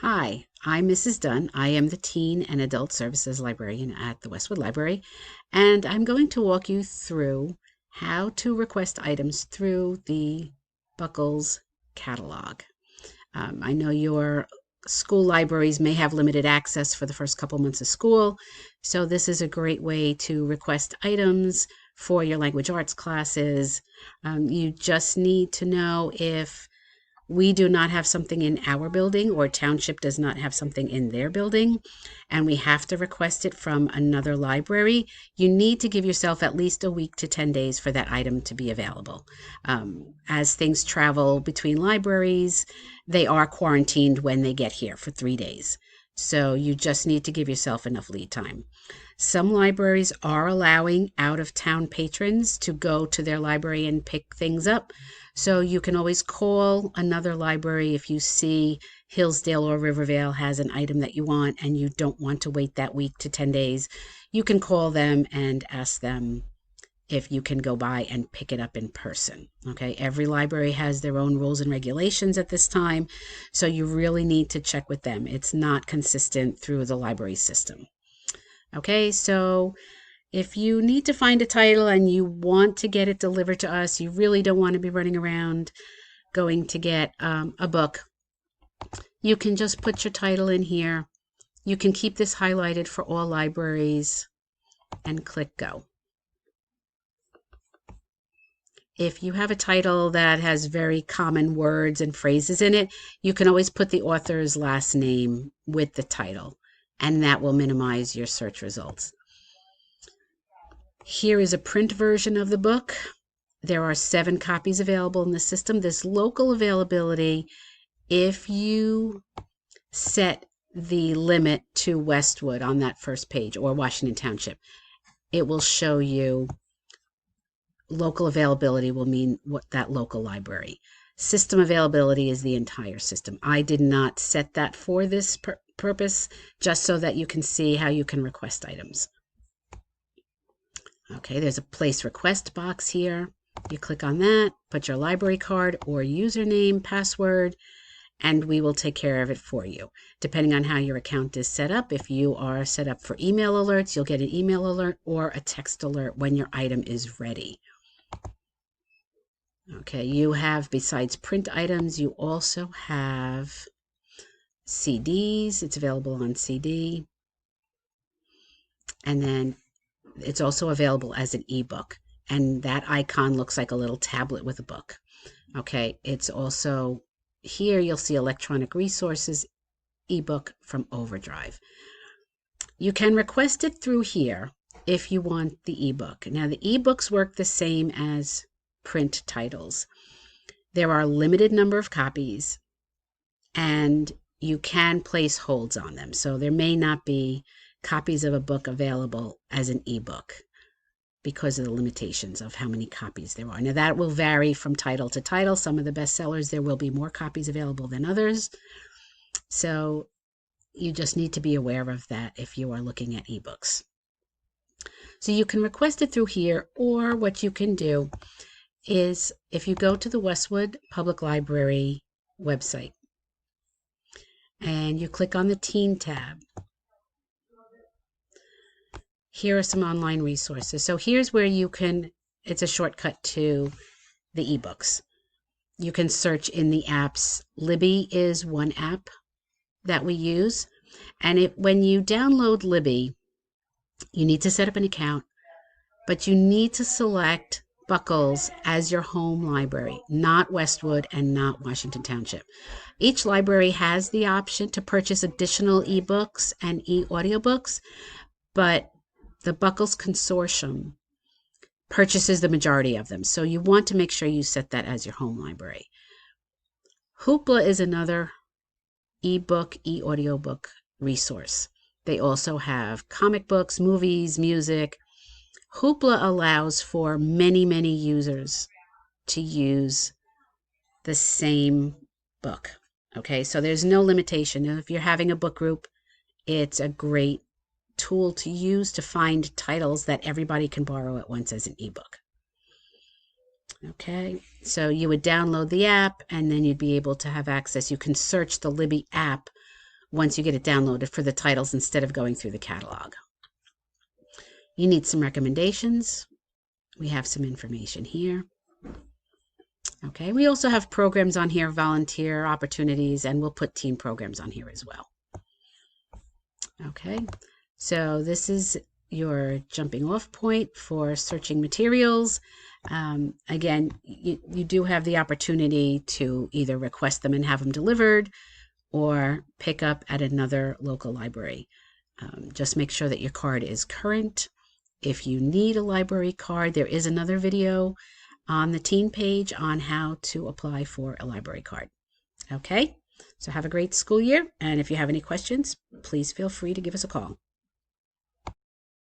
Hi, I'm Mrs. Dunn. I am the Teen and Adult Services Librarian at the Westwood Library, and I'm going to walk you through how to request items through the Buckles catalog. I know your school libraries may have limited access for the first couple months of school, so this is a great way to request items for your language arts classes. You just need to know if we do not have something in our building or township does not have something in their building and we have to request it from another library. You need to give yourself at least a week to 10 days for that item to be available. As things travel between libraries, they are quarantined when they get here for 3 days. So you just need to give yourself enough lead time. Some libraries are allowing out-of-town patrons to go to their library and pick things up. So you can always call another library if you see Hillsdale or Rivervale has an item that you want and you don't want to wait that week to 10 days. You can call them and ask them if you can go by and pick it up in person. Okay, every library has their own rules and regulations at this time, so you really need to check with them. It's not consistent through the library system. Okay, so if you need to find a title and you want to get it delivered to us, you really don't want to be running around going to get a book, you can just put your title in here. You can keep this highlighted for all libraries and click go. If you have a title that has very common words and phrases in it, you can always put the author's last name with the title, and that will minimize your search results. Here is a print version of the book. There are 7 copies available in the system. There's local availability. If you set the limit to Westwood on that first page or Washington Township, it will show you local availability will mean what that local library. System availability is the entire system. I did not set that for this purpose, just so that you can see how you can request items. Okay, there's a place request box here. You click on that, put your library card or username, password, and we will take care of it for you. Depending on how your account is set up, if you are set up for email alerts, you'll get an email alert or a text alert when your item is ready. Okay, you have, besides print items, you also have CDs. It's available on CD. And then it's also available as an ebook. And that icon looks like a little tablet with a book. Okay, it's also here you'll see electronic resources, ebook from Overdrive. You can request it through here if you want the ebook. Now the ebooks work the same as print titles. There are a limited number of copies and you can place holds on them. So there may not be copies of a book available as an ebook because of the limitations of how many copies there are. Now that will vary from title to title. Some of the bestsellers, there will be more copies available than others. So you just need to be aware of that if you are looking at ebooks. So you can request it through here, or what you can do is if you go to the Westwood Public Library website and you click on the Teen tab, here are some online resources. So here's where you can, it's a shortcut to the ebooks. You can search in the apps. Libby is one app that we use. And when you download Libby, you need to set up an account, but you need to select Buckles as your home library, not Westwood and not Washington Township. Each library has the option to purchase additional ebooks and e-audiobooks, but the Buckles Consortium purchases the majority of them. So you want to make sure you set that as your home library. Hoopla is another ebook, e-audiobook resource. They also have comic books, movies, music. Hoopla allows for many, many users to use the same book. Okay, so there's no limitation. If you're having a book group, it's a great tool to use to find titles that everybody can borrow at once as an ebook. Okay, so you would download the app and then you'd be able to have access. You can search the Libby app once you get it downloaded for the titles instead of going through the catalog. You need some recommendations. We have some information here. Okay, we also have programs on here, volunteer opportunities, and we'll put team programs on here as well. Okay, so this is your jumping off point for searching materials. Again, you do have the opportunity to either request them and have them delivered or pick up at another local library. Just make sure that your card is current. If you need a library card, there is another video on the teen page on how to apply for a library card. Okay, so have a great school year, and if you have any questions, please feel free to give us a call.